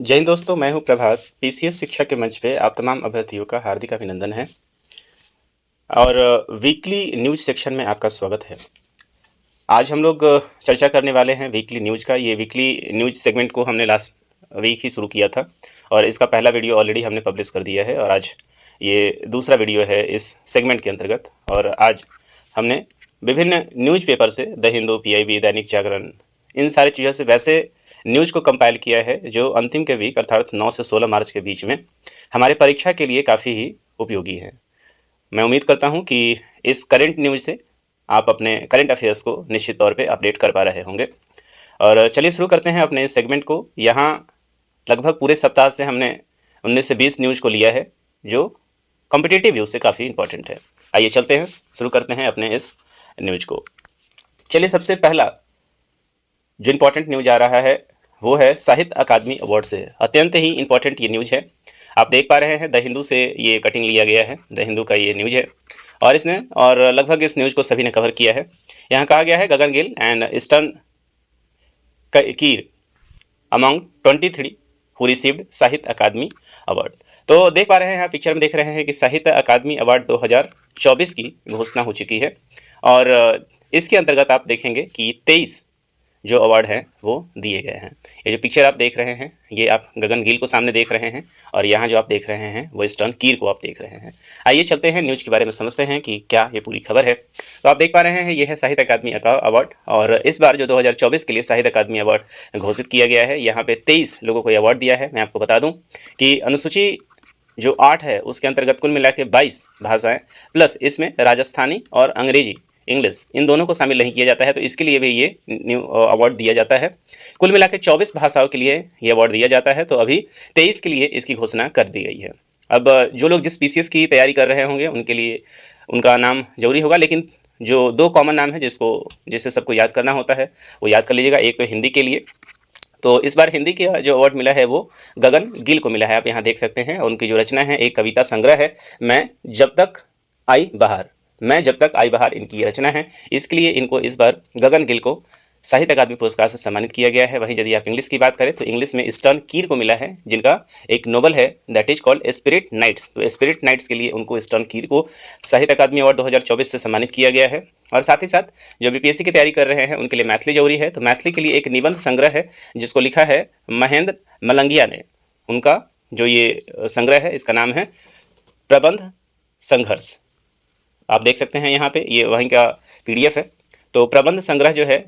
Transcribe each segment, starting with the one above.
जय हिंद दोस्तों, मैं हूं प्रभात। पीसीएस शिक्षा के मंच पे आप तमाम अभ्यर्थियों का हार्दिक अभिनंदन है और वीकली न्यूज सेक्शन में आपका स्वागत है। आज हम लोग चर्चा करने वाले हैं वीकली न्यूज का। ये वीकली न्यूज सेगमेंट को हमने लास्ट वीक ही शुरू किया था और इसका पहला वीडियो ऑलरेडी हमने पब्लिश कर दिया है और आज ये दूसरा वीडियो है इस सेगमेंट के अंतर्गत। और आज हमने विभिन्न न्यूज पेपर से द हिंदू, पीआईबी, दैनिक जागरण, इन सारी चीज़ों से वैसे न्यूज को कंपाइल किया है जो अंतिम के वीक अर्थात 9 से 16 मार्च के बीच में हमारे परीक्षा के लिए काफ़ी ही उपयोगी है। मैं उम्मीद करता हूं कि इस करंट न्यूज से आप अपने करंट अफेयर्स को निश्चित तौर पे अपडेट कर पा रहे होंगे। और चलिए शुरू करते हैं अपने इस सेगमेंट को। यहाँ लगभग पूरे सप्ताह से हमने 19 से 20 न्यूज को लिया है जो कॉम्पिटिटिव व्यूज से काफ़ी इंपॉर्टेंट है। आइए चलते हैं, शुरू करते हैं अपने इस न्यूज को। चलिए, सबसे पहला जो इम्पोर्टेंट न्यूज आ रहा है वो है साहित्य अकादमी अवार्ड से। अत्यंत ही इम्पोर्टेंट ये न्यूज है। आप देख पा रहे हैं द हिंदू से ये कटिंग लिया गया है। द हिंदू का ये न्यूज है और लगभग इस न्यूज को सभी ने कवर किया है। यहाँ कहा गया है Gagan Gill and Easterine Kire among 23 who received Sahitya Akademi award. तो देख पा रहे हैं, यहाँ पिक्चर में देख रहे हैं कि साहित्य अकादमी अवार्ड 2024 की घोषणा हो चुकी है और इसके अंतर्गत आप देखेंगे कि 23 जो अवार्ड हैं वो दिए गए हैं। ये जो पिक्चर आप देख रहे हैं ये आप गगन गिल को सामने देख रहे हैं और यहाँ जो आप देख रहे हैं वो ईस्टर्न कीर को आप देख रहे हैं। आइए चलते हैं न्यूज के बारे में समझते हैं कि क्या ये पूरी खबर है। तो आप देख पा रहे हैं ये है साहित्य अकादमी अवार्ड और इस बार जो 2024 के लिए साहित्य अकादमी अवार्ड घोषित किया गया है, यहाँ पे 23 लोगों को अवार्ड दिया है। मैं आपको बता दूँ कि अनुसूची जो 8 है उसके अंतर्गत कुल मिला के 22 भाषाएँ प्लस इसमें राजस्थानी और अंग्रेजी, इंग्लिश, इन दोनों को शामिल नहीं किया जाता है, तो इसके लिए भी ये न्यू अवार्ड दिया जाता है। कुल मिला के 24 भाषाओं के लिए ये अवार्ड दिया जाता है, तो अभी 23 के लिए इसकी घोषणा कर दी गई है। अब जो लोग जिस पीसीएस की तैयारी कर रहे होंगे उनके लिए उनका नाम जरूरी होगा, लेकिन जो 2 कॉमन नाम है जिसे सबको याद करना होता है वो याद कर लीजिएगा। एक तो हिंदी के लिए, तो इस बार हिंदी का जो अवार्ड मिला है वो गगन गिल को मिला है। आप यहाँ देख सकते हैं उनकी जो रचना है, एक कविता संग्रह है, मैं जब तक आई बहार, इनकी रचना है। इसके लिए इनको इस बार गगन गिल को साहित्य अकादमी पुरस्कार से सम्मानित किया गया है। वहीं यदि आप इंग्लिश की बात करें तो इंग्लिश में ईस्टर्न कीर को मिला है, जिनका एक नोवेल है that is called spirit nights. तो स्पिरिट नाइट्स के लिए उनको ईस्टर्न कीर को साहित्य अकादमी अवार्ड 2024 से सम्मानित किया गया है। और साथ ही साथ जो बीपीएससी की तैयारी कर रहे हैं उनके लिए मैथिली जरूरी है, तो मैथिली के लिए एक निबंध संग्रह है जिसको लिखा है महेंद्र मलंगिया ने। उनका जो ये संग्रह है इसका नाम है प्रबंध संघर्ष। आप देख सकते हैं यहाँ पे ये वहीं का पीडीएफ है। तो प्रबंध संग्रह जो है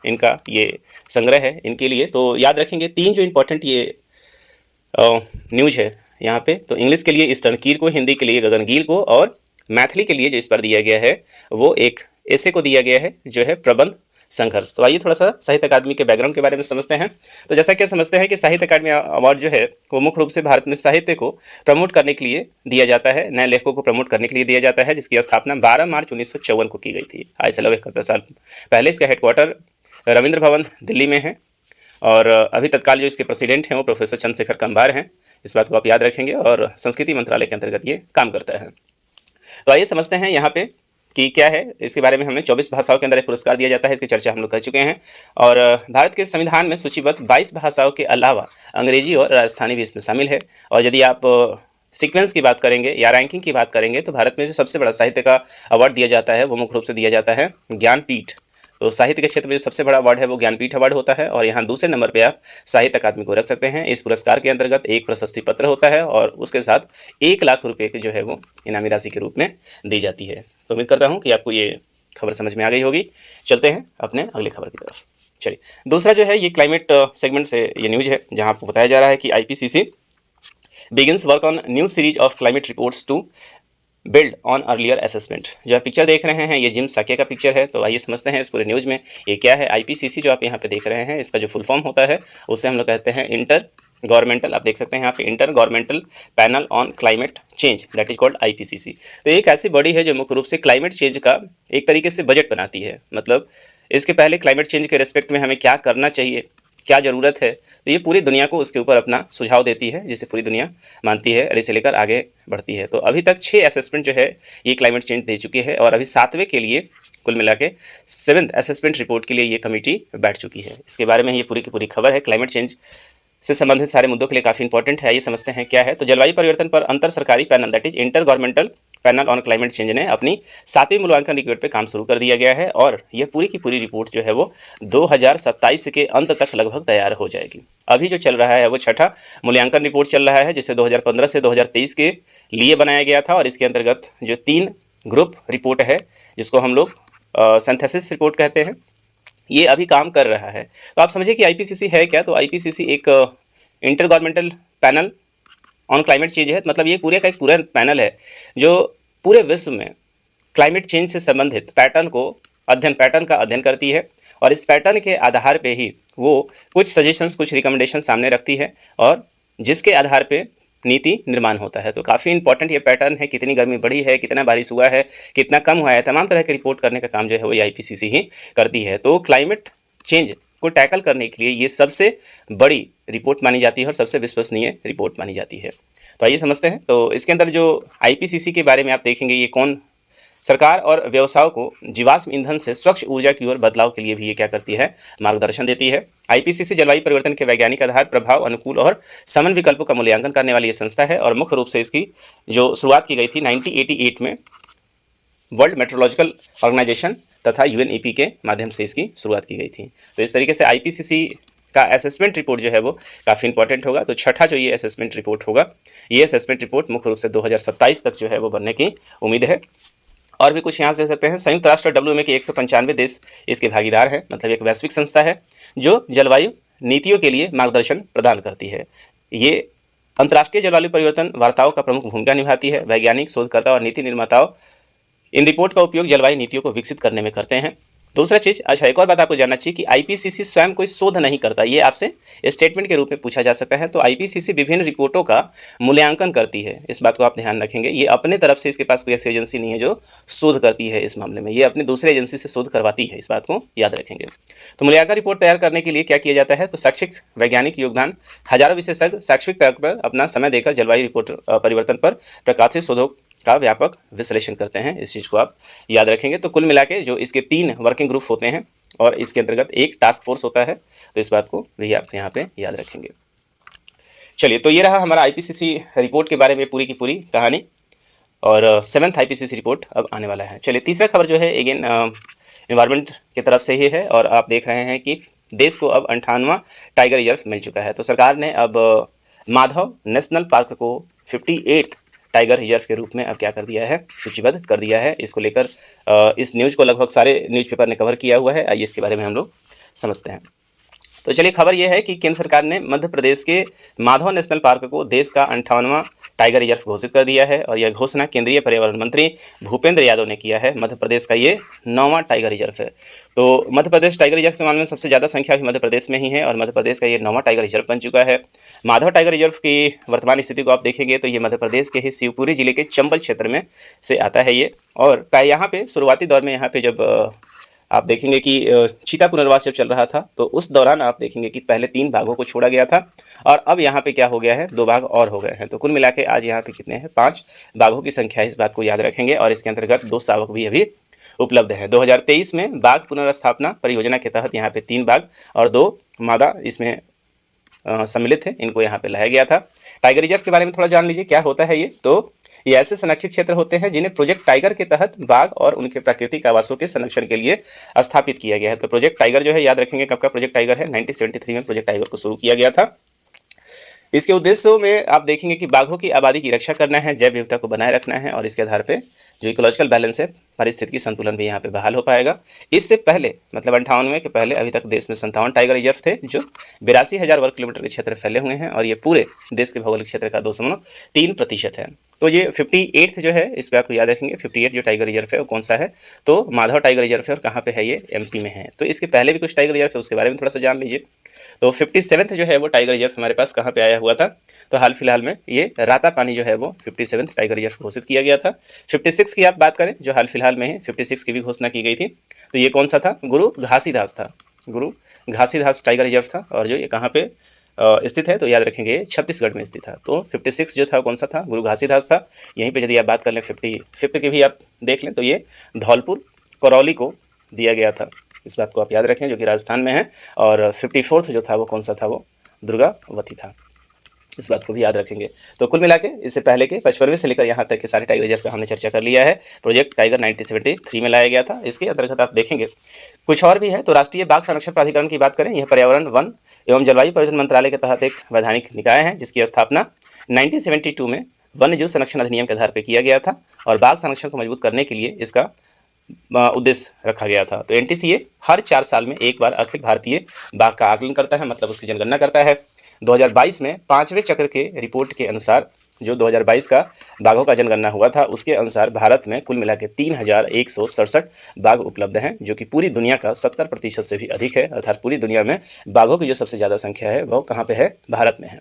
इनका ये संग्रह है इनके लिए। तो याद रखेंगे 3 जो इम्पोर्टेंट ये न्यूज है यहाँ पे। तो इंग्लिश के लिए ईस्टर्न कीर को, हिंदी के लिए गगन गिल को और मैथिली के लिए जो इस पर दिया गया है वो एक ऐसे को दिया गया है जो है प्रबंध संघर्ष। तो आइए थोड़ा सा साहित्य अकादमी के बैकग्राउंड के बारे में समझते हैं। तो जैसा कि समझते हैं कि साहित्य अकादमी अवार्ड जो है वो मुख्य रूप से भारत में साहित्य को प्रमोट करने के लिए दिया जाता है, नए लेखकों को प्रमोट करने के लिए दिया जाता है, जिसकी स्थापना 12 मार्च 1954 को की गई थी, आज से लगभग 71 साल पहले। इसका हेडक्वार्टर रविंद्र भवन दिल्ली में है और अभी तत्काल जो इसके प्रेसिडेंट हैं वो प्रोफेसर चंद्रशेखर कंबार हैं। इस बात को आप याद रखेंगे और संस्कृति मंत्रालय के अंतर्गत ये काम करता है। तो आइए समझते हैं यहाँ पे कि क्या है इसके बारे में। हमने 24 भाषाओं के अंदर एक पुरस्कार दिया जाता है, इसकी चर्चा हम लोग कर चुके हैं। और भारत के संविधान में सूचीबद्ध 22 भाषाओं के अलावा अंग्रेजी और राजस्थानी भी इसमें शामिल है। और यदि आप सीक्वेंस की बात करेंगे या रैंकिंग की बात करेंगे तो भारत में जो सबसे बड़ा साहित्य का अवार्ड दिया जाता है वो मुख्य रूप से दिया जाता है ज्ञानपीठ। तो साहित्य के क्षेत्र में जो सबसे बड़ा अवार्ड है वो ज्ञानपीठ अवार्ड होता है और यहाँ दूसरे नंबर पे आप साहित्य अकादमी को रख सकते हैं। इस पुरस्कार के अंतर्गत एक प्रशस्ति पत्र होता है और उसके साथ 1 लाख रुपए की जो है वो इनामी राशि के रूप में दी जाती है। तो उम्मीद करता हूँ कि आपको ये खबर समझ में आ गई होगी। चलते हैं अपने अगली खबर की तरफ। चलिए, दूसरा जो है ये क्लाइमेट सेगमेंट से ये न्यूज है जहाँ आपको बताया जा रहा है कि IPCC begins work on new series of climate reports to build on earlier assessment. जो आप पिक्चर देख रहे हैं ये जिम साके का पिक्चर है। तो आइए समझते हैं इस पूरे न्यूज़ में ये क्या है। आईपीसीसी जो आप यहाँ पे देख रहे हैं इसका जो फुल फॉर्म होता है उससे हम लोग कहते हैं इंटर गवर्नमेंटल, आप देख सकते हैं यहाँ पे inter governmental panel on climate change that is called IPCC. तो एक ऐसी बॉडी है जो मुख्य रूप से क्लाइमेट चेंज का एक तरीके से बजट बनाती है। मतलब इसके पहले क्लाइमेट चेंज के रिस्पेक्ट में हमें क्या करना चाहिए, क्या ज़रूरत है, तो ये पूरी दुनिया को उसके ऊपर अपना सुझाव देती है जिसे पूरी दुनिया मानती है और इसे लेकर आगे बढ़ती है। तो अभी तक 6 असेसमेंट जो है ये क्लाइमेट चेंज दे चुकी है और अभी 7वें के लिए कुल मिला के 7th असेसमेंट रिपोर्ट के लिए ये कमेटी बैठ चुकी है। इसके बारे में ये पूरी की पूरी खबर है। क्लाइमेट चेंज से संबंधित सारे मुद्दों के लिए काफ़ी इंपॉर्टेंट है। ये समझते हैं क्या है। तो जलवायु परिवर्तन पर अंतर सरकारी panel that is inter governmental panel on climate change ने अपनी 7वीं मूल्यांकन रिपोर्ट पे काम शुरू कर दिया गया है और यह पूरी की पूरी रिपोर्ट जो है वो 2027 के अंत तक लगभग तैयार हो जाएगी। अभी जो चल रहा है वो छठा मूल्यांकन रिपोर्ट चल रहा है, जिसे 2015 से 2023 के लिए बनाया गया था और इसके अंतर्गत जो 3 ग्रुप रिपोर्ट है, जिसको हम लोग सिंथेसिस रिपोर्ट कहते हैं, ये अभी काम कर रहा है। तो आप समझिए कि आईपीसीसी है क्या। तो आईपीसीसी एक inter governmental panel on climate change है। मतलब ये पूरे का एक पूरा पैनल है जो पूरे विश्व में क्लाइमेट चेंज से संबंधित पैटर्न का अध्ययन करती है और इस पैटर्न के आधार पे ही वो कुछ सजेशंस, कुछ रिकमेंडेशन सामने रखती है और जिसके आधार पे नीति निर्माण होता है। तो काफ़ी इंपॉर्टेंट ये पैटर्न है। कितनी गर्मी बढ़ी है, कितना बारिश हुआ है, कितना कम हुआ है, तमाम तरह की रिपोर्ट करने का काम जो है वो आईपीसीसी ही करती है। तो क्लाइमेट चेंज को टैकल करने के लिए ये सबसे बड़ी रिपोर्ट मानी जाती है और सबसे विश्वसनीय रिपोर्ट मानी जाती है। तो आइए समझते हैं। तो इसके अंदर जो आईपीसीसी के बारे में आप देखेंगे, ये कौन सरकार और व्यवसायों को जीवाश्म ईंधन से स्वच्छ ऊर्जा की ओर बदलाव के लिए भी ये क्या करती है, मार्गदर्शन देती है। आईपीसीसी जलवायु परिवर्तन के वैज्ञानिक आधार, प्रभाव, अनुकूल और समन विकल्पों का मूल्यांकन करने वाली ये संस्था है और मुख्य रूप से इसकी जो शुरुआत की गई थी 1988 में वर्ल्ड मेट्रोलॉजिकल ऑर्गेनाइजेशन तथा यूएनईपी के माध्यम से इसकी शुरुआत की गई थी। तो इस तरीके से आईपीसीसी का असेसमेंट रिपोर्ट जो है वो काफ़ी इंपॉर्टेंट होगा। तो छठा जो ये असेसमेंट रिपोर्ट होगा, ये असेसमेंट रिपोर्ट मुख्य रूप से 2027 तक जो है वो बनने की उम्मीद है। और भी कुछ यहाँ से सकते हैं। संयुक्त राष्ट्र WMA के 195 देश इसके भागीदार हैं। मतलब एक वैश्विक संस्था है जो जलवायु नीतियों के लिए मार्गदर्शन प्रदान करती है। ये अंतर्राष्ट्रीय जलवायु परिवर्तन वार्ताओं का प्रमुख भूमिका निभाती है। वैज्ञानिक, शोधकर्ता और नीति निर्माताओं इन रिपोर्ट का उपयोग जलवायु नीतियों को विकसित करने में करते हैं। दूसरा चीज़, अच्छा एक और बात आपको जानना चाहिए कि आईपीसीसी स्वयं कोई शोध नहीं करता। ये आपसे स्टेटमेंट के रूप में पूछा जा सकता है। तो आईपीसीसी विभिन्न रिपोर्टों का मूल्यांकन करती है, इस बात को आप ध्यान रखेंगे। ये अपने तरफ से, इसके पास कोई ऐसी एजेंसी नहीं है जो शोध करती है इस मामले में, ये अपनी दूसरे एजेंसी से शोध करवाती है, इस बात को याद रखेंगे। तो मूल्यांकन रिपोर्ट तैयार करने के लिए क्या किया जाता है, तो शैक्षिक वैज्ञानिक योगदान, हजारों विशेषज्ञ शैक्षिक तर्क पर अपना समय देकर जलवायु रिपोर्ट परिवर्तन पर प्रकाशित शोधों का व्यापक विश्लेषण करते हैं। इस चीज़ को आप याद रखेंगे। तो कुल मिला के जो इसके 3 वर्किंग ग्रुप होते हैं और इसके अंतर्गत एक टास्क फोर्स होता है, तो इस बात को भी आप यहाँ पे याद रखेंगे। चलिए, तो ये रहा हमारा आईपीसीसी रिपोर्ट के बारे में पूरी की पूरी कहानी और 7th आईपीसीसी रिपोर्ट अब आने वाला है। चलिए, तीसरा खबर जो है अगेन एनवायरनमेंट की तरफ से ही है और आप देख रहे हैं कि देश को अब 58वां टाइगर रिजर्व मिल चुका है। तो सरकार ने अब माधव नेशनल पार्क को 58th टाइगर रिजर्व के रूप में अब क्या कर दिया है, सूचीबद्ध कर दिया है। इसको लेकर इस न्यूज़ को लगभग सारे न्यूज़पेपर ने कवर किया हुआ है। आइए इसके बारे में हम लोग समझते हैं। तो चलिए, खबर यह है कि केंद्र सरकार ने मध्य प्रदेश के माधव नेशनल पार्क को देश का 58वां टाइगर रिजर्व घोषित कर दिया है और यह घोषणा केंद्रीय पर्यावरण मंत्री भूपेंद्र यादव ने किया है। मध्य प्रदेश का ये 9वां टाइगर रिजर्व है। तो मध्य प्रदेश टाइगर रिजर्व के मामले में सबसे ज़्यादा संख्या भी मध्य प्रदेश में ही है और मध्य प्रदेश का ये 9वां टाइगर रिजर्व बन चुका है। माधव टाइगर रिजर्व की वर्तमान स्थिति को आप देखेंगे तो ये मध्य प्रदेश के ही शिवपुरी जिले के चंबल क्षेत्र में से आता है ये। और यहाँ पे शुरुआती दौर में यहाँ पे जब आप देखेंगे कि चीता पुनर्वास जब चल रहा था तो उस दौरान आप देखेंगे कि पहले 3 बाघों को छोड़ा गया था और अब यहाँ पे क्या हो गया है, 2 बाघ और हो गए हैं। तो कुल मिला के आज यहाँ पे कितने हैं, 5 बाघों की संख्या है, इस बात को याद रखेंगे। और इसके अंतर्गत 2 शावक भी अभी उपलब्ध है। 2023 में बाघ पुनर्स्थापना परियोजना के तहत यहाँ पे 3 बाघ और 2 मादा इसमें सम्मिलित है, इनको यहाँ पे लाया गया था। टाइगर रिजर्व के बारे में थोड़ा जान लीजिए क्या होता है ये। तो ये ऐसे संरक्षित क्षेत्र होते हैं जिन्हें प्रोजेक्ट टाइगर के तहत बाघ और उनके प्राकृतिक आवासों के संरक्षण के लिए स्थापित किया गया है। तो प्रोजेक्ट टाइगर जो है, याद रखेंगे कब का प्रोजेक्ट टाइगर है, 1973 में प्रोजेक्ट टाइगर को शुरू किया गया था। इसके उद्देश्यों में आप देखेंगे कि बाघों की आबादी की रक्षा करना है, जैव विविधता को बनाए रखना है और इसके आधार पर जो इकोलॉजिकल बैलेंस है, पारिस्थितिकी संतुलन भी यहाँ पे बहाल हो पाएगा। इससे पहले मतलब 98 के पहले अभी तक देश में 57 टाइगर रिजर्व थे जो 82,000 वर्ग किलोमीटर के क्षेत्र फैले हुए हैं और ये पूरे देश के भौगोलिक क्षेत्र का 2.3% है। तो ये 58th जो है, इस बात को याद रखेंगे। 58 जो टाइगर रिजर्व है वो कौन सा है, तो माधव टाइगर रिजर्व है और कहाँ पे है, ये MP में है। तो इसके पहले भी कुछ टाइगर रिजर्व है, उसके बारे में थोड़ा सा जान लीजिए। तो 57th जो है वो टाइगर रिजर्व हमारे पास कहाँ पे आया हुआ था, तो हाल फिलहाल में ये राता पानी जो है वो 57th टाइगर रिजर्व घोषित किया गया था। 56 की आप बात करें जो हाल फिलहाल में है, 56 की भी घोषणा की गई थी। तो ये कौन सा था, गुरु घासीदास था, गुरु घासीदास टाइगर रिजर्व था और जो ये कहाँ पे स्थित है, तो याद रखेंगे छत्तीसगढ़ में स्थित था। तो 56 जो था कौन सा था, गुरु घासीदास था। यहीं पे यदि आप बात कर लें 55 की भी आप देख लें तो ये धौलपुर करौली को दिया गया था, इस बात को आप याद रखें, जो कि राजस्थान में है। और 54th जो था वो कौन सा था, वो दुर्गावती था। इस बात को भी याद रखेंगे। तो कुल मिला के इससे पहले के 55वें से लेकर यहाँ तक के सारे टाइगर रिजर्व पे हमने चर्चा कर लिया है। प्रोजेक्ट टाइगर 1973 में लाया गया था। इसके अंतर्गत आप देखेंगे कुछ और भी है। तो राष्ट्रीय बाघ संरक्षण प्राधिकरण की बात करें, यह पर्यावरण, वन एवं जलवायु परिवर्तन मंत्रालय के तहत एक वैधानिक निकाय है जिसकी स्थापना 1972 में वन्य जीव संरक्षण अधिनियम के आधार पर किया गया था और बाघ संरक्षण को मजबूत करने के लिए इसका उद्देश्य रखा गया था। तो एनटीसीए हर 4 साल में एक बार अखिल भारतीय बाघ का आकलन करता है, मतलब उसकी जनगणना करता है। 2022 में 5वें चक्र के रिपोर्ट के अनुसार जो 2022 का बाघों का जनगणना हुआ था उसके अनुसार भारत में कुल मिला के 3167 बाघ उपलब्ध हैं, जो कि पूरी दुनिया का 70% से भी अधिक है। अर्थात पूरी दुनिया में बाघों की जो सबसे ज़्यादा संख्या है वो कहाँ पे है? भारत में है।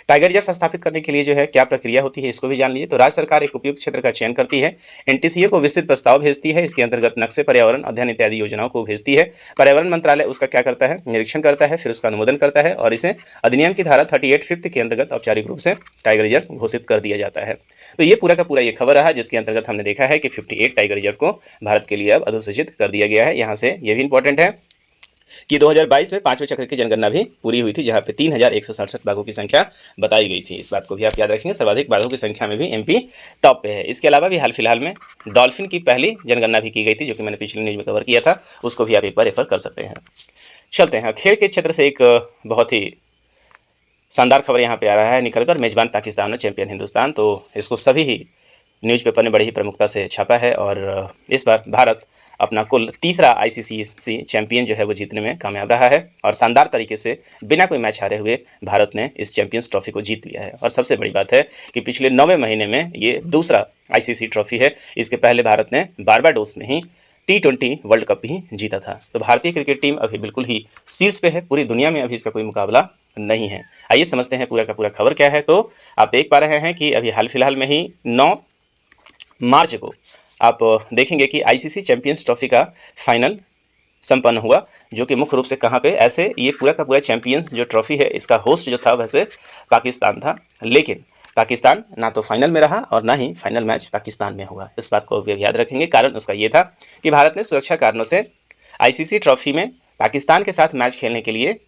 टाइगर रिजर्व स्थापित करने के लिए जो है क्या प्रक्रिया होती है इसको भी जान लीजिए। तो राज्य सरकार एक उपयुक्त क्षेत्र का चयन करती है, एनटीसीए को विस्तृत प्रस्ताव भेजती है, इसके अंतर्गत नक्शे, पर्यावरण अध्ययन इत्यादि योजनाओं को भेजती है। पर्यावरण मंत्रालय उसका क्या करता है? निरीक्षण करता है, फिर उसका अनुमोदन करता है और इसे अधिनियम की धारा 38(5) के अंतर्गत औपचारिक रूप से टाइगर रिजर्व घोषित कर दिया जाता है। तो ये पूरा का पूरा ये खबर रहा जिसके अंतर्गत हमने देखा है कि 58 टाइगर रिजर्व को भारत के लिए अब अधिसूचित कर दिया गया है। यहाँ से ये भी इंपॉर्टेंट है कि 2022 में 5वें चक्र की जनगणना भी पूरी हुई थी, जहां पे 3167 बाघों की संख्या बताई गई थी। इस बात को भी आप याद रखेंगे। सर्वाधिक बाघों की संख्या में भी एमपी टॉप पे है। इसके अलावा भी हाल फिलहाल में डॉल्फिन की पहली जनगणना भी की गई थी, जो कि मैंने पिछले न्यूज में कवर किया था, उसको भी आप एक बार रेफर कर सकते हैं। चलते हैं खेल के क्षेत्र से एक बहुत ही शानदार खबर यहाँ पे आ रहा है निकलकर, मेजबान पाकिस्तान और चैंपियन हिंदुस्तान। तो इसको सभी ही न्यूज़पेपर ने बड़ी ही प्रमुखता से छापा है और इस बार भारत अपना कुल तीसरा आईसीसी चैंपियन जो है वो जीतने में कामयाब रहा है और शानदार तरीके से बिना कोई मैच हारे हुए भारत ने इस चैंपियंस ट्रॉफी को जीत लिया है। और सबसे बड़ी बात है कि पिछले 9वें महीने में ये दूसरा आईसीसी ट्रॉफी है। इसके पहले भारत ने बारबाडोस में ही T20 वर्ल्ड कप ही जीता था। तो भारतीय क्रिकेट टीम अभी बिल्कुल ही शीर्ष पे है, पूरी दुनिया में अभी इसका कोई मुकाबला नहीं है। आइए समझते हैं पूरा का पूरा खबर क्या है। तो आप देख पा रहे हैं कि अभी हाल फिलहाल में ही 9 मार्च को आप देखेंगे कि आईसीसी चैंपियंस ट्रॉफी का फाइनल संपन्न हुआ, जो कि मुख्य रूप से कहाँ पे, ऐसे ये पूरा का पूरा चैंपियंस जो ट्रॉफी है इसका होस्ट जो था वैसे पाकिस्तान था, लेकिन पाकिस्तान ना तो फाइनल में रहा और ना ही फाइनल मैच पाकिस्तान में हुआ। इस बात को भी याद रखेंगे। कारण उसका ये था कि भारत ने सुरक्षा कारणों से आईसीसी ट्रॉफी में पाकिस्तान के साथ मैच खेलने के लिए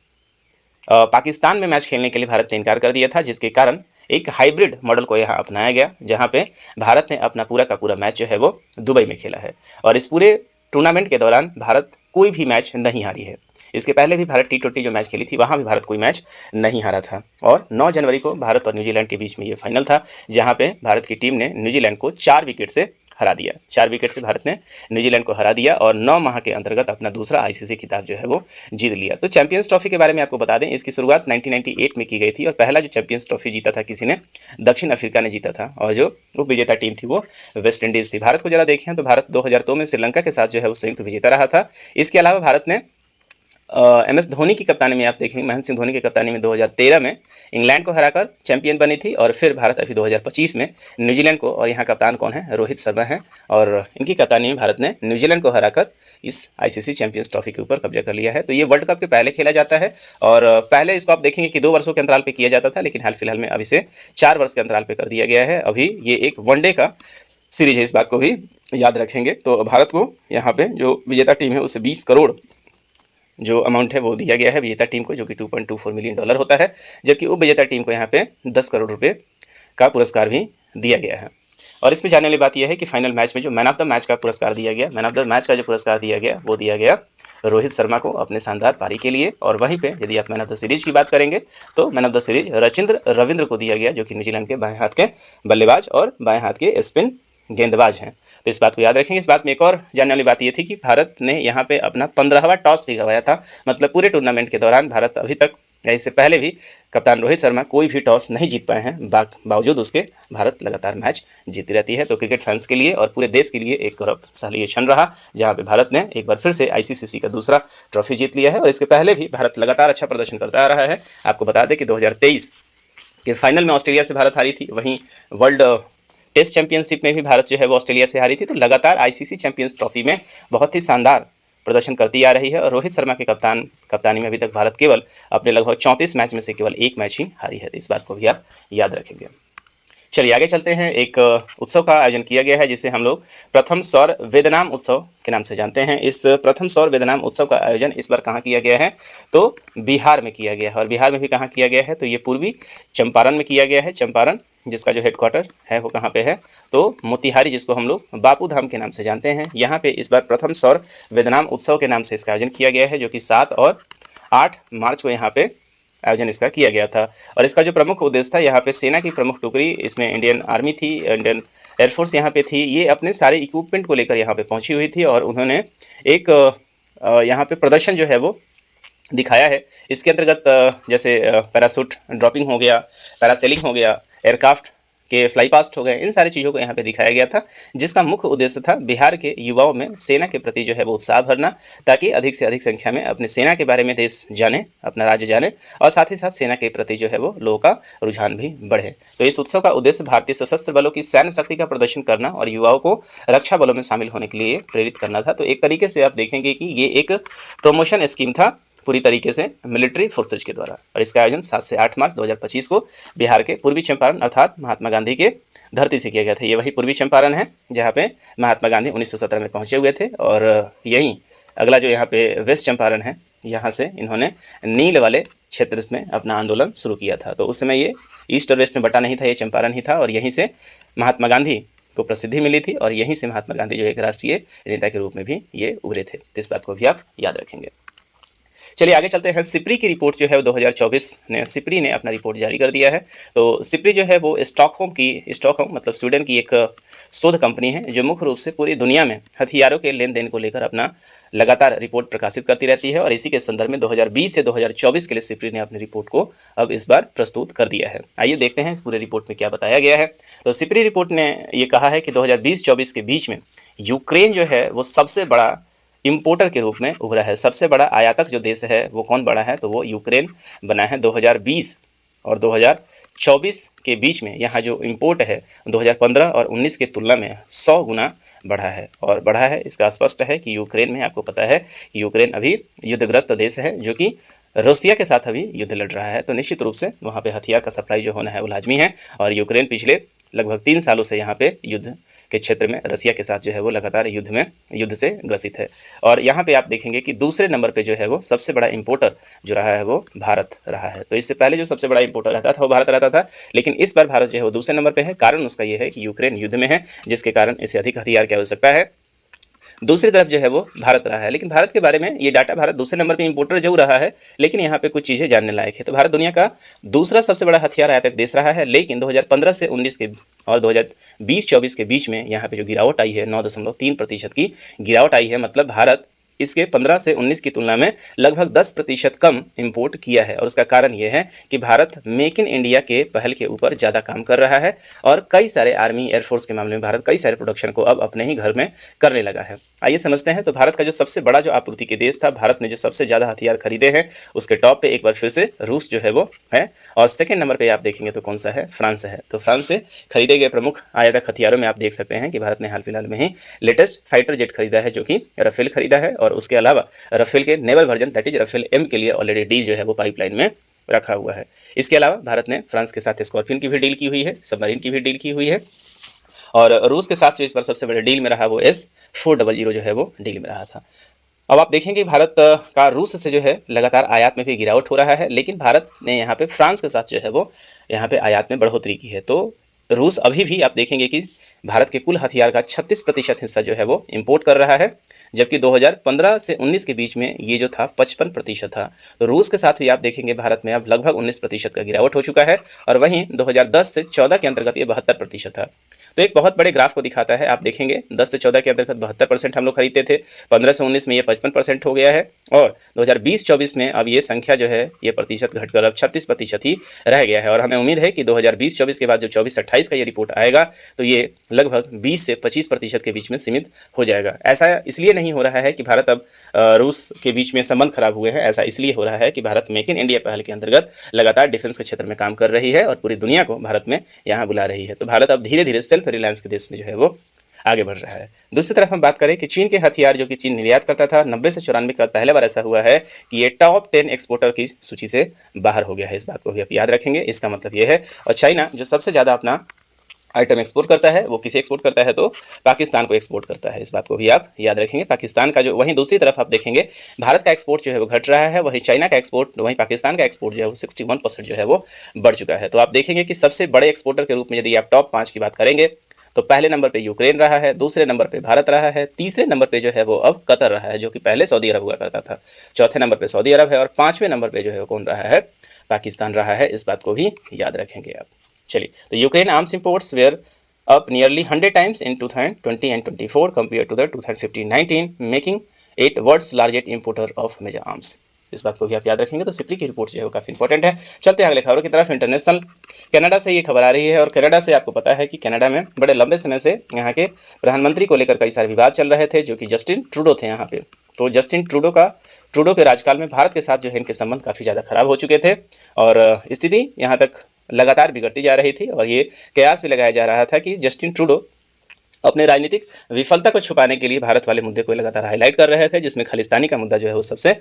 पाकिस्तान में मैच खेलने के लिए भारत ने इनकार कर दिया था, जिसके कारण एक हाइब्रिड मॉडल को यहाँ अपनाया गया, जहाँ पे भारत ने अपना पूरा का पूरा मैच जो है वो दुबई में खेला है और इस पूरे टूर्नामेंट के दौरान भारत कोई भी मैच नहीं हारी है। इसके पहले भी भारत T20 जो मैच खेली थी वहाँ भी भारत कोई मैच नहीं हारा था। और 9 जनवरी को भारत और न्यूजीलैंड के बीच में ये फाइनल था, जहाँ पे भारत की टीम ने न्यूजीलैंड को 4 विकेट से हरा दिया। 4 विकेट से भारत ने न्यूजीलैंड को हरा दिया और 9 माह के अंतर्गत अपना दूसरा आईसीसी खिताब जो है वो जीत लिया। तो चैंपियंस ट्रॉफी के बारे में आपको बता दें, इसकी शुरुआत 1998 में की गई थी और पहला जो चैंपियंस ट्रॉफी जीता था किसी ने, दक्षिण अफ्रीका ने जीता था और जो उप विजेता टीम थी वो वेस्ट इंडीज़ थी। भारत को जरा देखें तो भारत 2002 में श्रीलंका के साथ जो है वो संयुक्त विजेता रहा था। इसके अलावा भारत ने MS धोनी की कप्तानी में, आप देखेंगे महेंद्र सिंह धोनी की कप्तानी में 2013 में इंग्लैंड को हराकर चैंपियन बनी थी और फिर भारत अभी 2025 में न्यूजीलैंड को, और यहाँ कप्तान कौन है? रोहित शर्मा है और इनकी कप्तानी में भारत ने न्यूजीलैंड को हराकर इस आईसीसी चैंपियंस ट्रॉफी के ऊपर कब्जा कर लिया है। तो ये वर्ल्ड कप के पहले खेला जाता है और पहले इसको आप देखेंगे कि 2 वर्षों के अंतराल पर किया जाता था, लेकिन हाल फिलहाल में अभी से 4 वर्ष के अंतराल पर कर दिया गया है। अभी ये एक वनडे का सीरीज है, इस बात को भी याद रखेंगे। तो भारत को यहाँ पे जो विजेता टीम है उसे 20 करोड़ जो अमाउंट है वो दिया गया है विजेता टीम को, जो कि $2.24 मिलियन होता है, जबकि उप विजेता टीम को यहाँ पे 10 करोड़ रुपए का पुरस्कार भी दिया गया है। और इसमें जानने वाली बात यह है कि फाइनल मैच में जो मैन ऑफ द मैच का पुरस्कार दिया गया, मैन ऑफ द मैच का जो पुरस्कार दिया गया वो दिया गया रोहित शर्मा को अपने शानदार पारी के लिए। और वहीं पे यदि आप मैन ऑफ द सीरीज की बात करेंगे तो man of the series Rachindra Ravindra को दिया गया, जो कि न्यूजीलैंड के बाएं हाथ के बल्लेबाज और बाएं हाथ के स्पिन गेंदबाज हैं। तो इस बात को याद रखेंगे। इस बात में एक और जानने वाली बात ये थी कि भारत ने यहाँ पे अपना 15वां टॉस भी गंवाया था। मतलब पूरे टूर्नामेंट के दौरान भारत अभी तक, इससे पहले भी कप्तान रोहित शर्मा कोई भी टॉस नहीं जीत पाए हैं, बावजूद उसके भारत लगातार मैच जीती रहती है। तो क्रिकेट फैंस के लिए और पूरे देश के लिए एक गौरवशाली ये क्षण रहा, जहाँ पे भारत ने एक बार फिर से आईसीसी का दूसरा ट्रॉफी जीत लिया है। और इसके पहले भी भारत लगातार अच्छा प्रदर्शन करता आ रहा है। आपको बता दें कि 2023 के फाइनल में ऑस्ट्रेलिया से भारत हारी थी, वहीं वर्ल्ड टेस्ट चैंपियनशिप में भी भारत जो है वो ऑस्ट्रेलिया से हारी थी। तो लगातार आईसीसी चैंपियंस ट्रॉफी में बहुत ही शानदार प्रदर्शन करती आ रही है और रोहित शर्मा के कप्तानी में अभी तक भारत केवल अपने लगभग 34 मैच में से केवल 1 मैच ही हारी है। तो इस बात को भी आप याद रखेंगे। चलिए आगे चलते हैं। एक उत्सव का आयोजन किया गया है जिसे हम लोग प्रथम सौर वेदनाम उत्सव के नाम से जानते हैं। इस प्रथम सौर वेदनाम उत्सव का आयोजन इस बार कहाँ किया गया है? तो बिहार में किया गया है। और बिहार में भी कहाँ किया गया है? तो ये पूर्वी चंपारण में किया गया है। चंपारण जिसका जो हेडक्वार्टर है वो कहाँ पे है? तो मोतिहारी, जिसको हम लोग बापू धाम के नाम से जानते हैं। यहाँ पे इस बार प्रथम सौर वेदनाम उत्सव के नाम से इसका आयोजन किया गया है, जो कि 7 और 8 मार्च को यहाँ पे आयोजन इसका किया गया था। और इसका जो प्रमुख उद्देश्य था, यहाँ पे सेना की प्रमुख टुकड़ी, इसमें इंडियन आर्मी थी, इंडियन एयरफोर्स यहाँ पे थी। ये अपने सारे इक्विपमेंट को लेकर यहाँ पे पहुंची हुई थी और उन्होंने एक यहाँ पे प्रदर्शन जो है वो दिखाया है। इसके अंतर्गत जैसे पैराशूट ड्रॉपिंग हो गया, पैरासेलिंग हो गया, एयरक्राफ्ट के फ्लाई पास्ट हो गए, इन सारी चीज़ों को यहाँ पे दिखाया गया था, जिसका मुख्य उद्देश्य था बिहार के युवाओं में सेना के प्रति जो है वो उत्साह भरना, ताकि अधिक से अधिक संख्या में अपने सेना के बारे में देश जाने, अपना राज्य जाने, और साथ ही साथ सेना के प्रति जो है वो लोगों का रुझान भी बढ़े। तो इस उत्सव का उद्देश्य भारतीय सशस्त्र बलों की सैन्य शक्ति का प्रदर्शन करना और युवाओं को रक्षा बलों में शामिल होने के लिए प्रेरित करना था। तो एक तरीके से आप देखेंगे कि ये एक प्रमोशन स्कीम था पूरी तरीके से मिलिट्री फोर्सेज के द्वारा। और इसका आयोजन 7 से 8 मार्च 2025 को बिहार के पूर्वी चंपारण अर्थात महात्मा गांधी के धरती से किया गया था। ये वही पूर्वी चंपारण है जहाँ पे महात्मा गांधी 1917 में पहुँचे हुए थे। और यहीं अगला जो यहाँ पे वेस्ट चंपारण है, यहाँ से इन्होंने नील वाले क्षेत्र में अपना आंदोलन शुरू किया था। तो उस समय ये ईस्ट और वेस्ट में बटा नहीं था, ये चंपारण ही था। और यहीं से महात्मा गांधी को प्रसिद्धि मिली थी और यहीं से महात्मा गांधी जो एक राष्ट्रीय नेता के रूप में भी ये उभरे थे। तो इस बात को भी आप याद रखेंगे। चलिए आगे चलते हैं। सिप्री की रिपोर्ट जो है वो 2024 ने सिप्री ने अपना रिपोर्ट जारी कर दिया है। तो सिप्री जो है वो स्टॉकहोम मतलब स्वीडन की एक शोध कंपनी है, जो मुख्य रूप से पूरी दुनिया में हथियारों के लेन देन को लेकर अपना लगातार रिपोर्ट प्रकाशित करती रहती है। और इसी के संदर्भ में 2020 से 2024 के लिए सिप्री ने अपनी रिपोर्ट को अब इस बार प्रस्तुत कर दिया है। आइए देखते हैं इस पूरे रिपोर्ट में क्या बताया गया है। तो सिप्री रिपोर्ट ने ये कहा है कि 2020-24 के बीच में यूक्रेन जो है वो सबसे बड़ा इंपोर्टर के रूप में उभरा है। सबसे बड़ा आयातक जो देश है वो कौन बड़ा है? तो वो यूक्रेन बना है। 2020 और 2024 के बीच में यहाँ जो इंपोर्ट है 2015 और 19 की तुलना में 100 गुना बढ़ा है। और बढ़ा है इसका स्पष्ट है कि यूक्रेन में, आपको पता है कि यूक्रेन अभी युद्धग्रस्त देश है, जो कि रूसिया के साथ अभी युद्ध लड़ रहा है। तो निश्चित रूप से वहाँ पे हथियार का सप्लाई जो होना है वो लाजमी है। और यूक्रेन पिछले लगभग 3 सालों से यहाँ पे युद्ध के क्षेत्र में रसिया के साथ जो है वो लगातार युद्ध से ग्रसित है। और यहाँ पे आप देखेंगे कि दूसरे नंबर पे जो है वो सबसे बड़ा इंपोर्टर जो रहा है वो भारत रहा है। तो इससे पहले जो सबसे बड़ा इंपोर्टर रहता था वो भारत रहता था, लेकिन इस बार भारत जो है वो दूसरे नंबर पे है। कारण उसका ये है कि यूक्रेन युद्ध में है, जिसके कारण इसे अधिक हथियार की आवश्यकता है। दूसरी तरफ जो है वो भारत रहा है। लेकिन भारत के बारे में ये डाटा, भारत दूसरे नंबर पे इंपोर्टर जरूर रहा है, लेकिन यहाँ पे कुछ चीज़ें जानने लायक है। तो भारत दुनिया का दूसरा सबसे बड़ा हथियार आयातक देश रहा है, लेकिन 2015 से 19 के और 2020-24 के बीच में यहाँ पे जो गिरावट आई है 9.3% की गिरावट आई है। मतलब भारत इसके 15 से 19 की तुलना में लगभग 10% कम इंपोर्ट किया है। और उसका कारण ये है कि भारत मेक इन इंडिया के पहल के ऊपर ज़्यादा काम कर रहा है और कई सारे आर्मी एयरफोर्स के मामले में भारत कई सारे प्रोडक्शन को अब अपने ही घर में करने लगा है। आइए समझते हैं। तो भारत का जो सबसे बड़ा जो आपूर्ति के देश था, भारत ने जो सबसे ज़्यादा हथियार खरीदे हैं, उसके टॉप पे एक बार फिर से रूस जो है वो है। और सेकेंड नंबर पर आप देखेंगे तो कौन सा है? फ्रांस है। तो फ्रांस से खरीदे गए प्रमुख आयातक हथियारों में आप देख सकते हैं कि भारत ने हाल फिलहाल में ही लेटेस्ट फाइटर जेट खरीदा है, जो कि राफेल खरीदा है। और उसके अलावा राफेल के naval version that is Rafale M के लिए ऑलरेडी डील जो है वो पाइपलाइन में रखा हुआ है। इसके अलावा भारत ने फ्रांस के साथ स्कॉर्पियन की भी डील की हुई है, सबमरीन की भी डील की हुई है। और रूस के साथ जो इस बार सबसे बड़े डील में रहा वो S-400 जो है वो डील में रहा था। अब आप देखेंगे भारत का रूस से जो है लगातार आयात में भी गिरावट हो रहा है, लेकिन भारत ने यहाँ पे फ्रांस के साथ जो है वो यहाँ पे आयात में बढ़ोतरी की है। तो रूस अभी भी आप देखेंगे कि भारत के कुल हथियार का 36% हिस्सा जो है वो इंपोर्ट कर रहा है, जबकि 2015 से 19 के बीच में ये जो था 55% था। तो रूस के साथ भी आप देखेंगे भारत में अब लगभग 19% का गिरावट हो चुका है। और वहीं 2010 से 14 के अंतर्गत ये 72% था। तो एक बहुत बड़े ग्राफ को दिखाता है। आप देखेंगे 10 से 14 के अंतर्गत 72% हम लोग खरीदते थे, 15 से 19 में ये 55% हो गया है, और 2020-24 में अब ये संख्या जो है ये प्रतिशत घटकर अब 36% ही रह गया है। और हमें उम्मीद है कि 2020-24 के बाद जब 24-28 का ये रिपोर्ट आएगा तो ये लगभग 20 से 25% के बीच में सीमित हो जाएगा। ऐसा इसलिए नहीं हो रहा है कि भारत अब रूस के बीच में संबंध खराब हुए हैं, ऐसा इसलिए हो रहा है कि भारत मेक इन इंडिया पहल के अंतर्गत लगातार डिफेंस के क्षेत्र में काम कर रही है और पूरी दुनिया को भारत में यहाँ बुला रही है। तो भारत अब धीरे धीरे सेल्फ रिलायंस के देश में जो है वो आगे बढ़ रहा है। दूसरी तरफ हम बात करें कि चीन के हथियार जो कि चीन निर्यात करता था, 90 से 94 के बाद पहले बार ऐसा हुआ है कि ये टॉप 10 एक्सपोर्टर की सूची से बाहर हो गया है। इस बात को भी आप याद रखेंगे। इसका मतलब ये है, और चाइना जो सबसे ज़्यादा अपना आइटम एक्सपोर्ट करता है वो किसे एक्सपोर्ट करता है, तो पाकिस्तान को एक्सपोर्ट करता है। इस बात को भी आप याद रखेंगे। पाकिस्तान का जो, वहीं दूसरी तरफ आप देखेंगे भारत का एक्सपोर्ट जो है वो घट रहा है, वहीं चाइना का एक्सपोर्ट, वहीं पाकिस्तान का एक्सपोर्ट जो है वो 61% जो है वो बढ़ चुका है। तो आप देखेंगे कि सबसे बड़े एक्सपोर्टर के रूप में यदि आप टॉप 5 की बात करेंगे तो पहले नंबर पे यूक्रेन रहा है, दूसरे नंबर पे भारत रहा है, तीसरे नंबर पे जो है वो अब कतर रहा है जो कि पहले सऊदी अरब हुआ करता था, चौथे नंबर पे सऊदी अरब है और पांचवें नंबर पे जो है कौन रहा है, पाकिस्तान रहा है। इस बात को भी याद रखेंगे आप। चलिए, तो Ukraine arms imports were up nearly 100 times in 2020 and 24 compared to the 2015-19, making it world's largest importer of major arms। इस बात को भी आप याद रखेंगे। तो सिप्री की रिपोर्ट जो है वो काफ़ी इंपॉर्टेंट है। चलते हैं अगले खबरों की तरफ। इंटरनेशनल कनाडा से ये खबर आ रही है और कनाडा से आपको पता है कि कनाडा में बड़े लंबे समय से यहाँ के प्रधानमंत्री को लेकर कई सारे विवाद चल रहे थे, जो कि जस्टिन ट्रूडो थे यहाँ पे। तो जस्टिन ट्रूडो के राज्यकाल में भारत के साथ जो है इनके संबंध काफ़ी ज़्यादा खराब हो चुके थे और स्थिति यहाँ तक लगातार बिगड़ती जा रही थी और ये कयास भी लगाया जा रहा था कि जस्टिन ट्रूडो अपने राजनीतिक विफलता को छुपाने के लिए भारत वाले मुद्दे को लगातार हाईलाइट कर रहे थे, जिसमें खालिस्तानी का मुद्दा जो है वो सबसे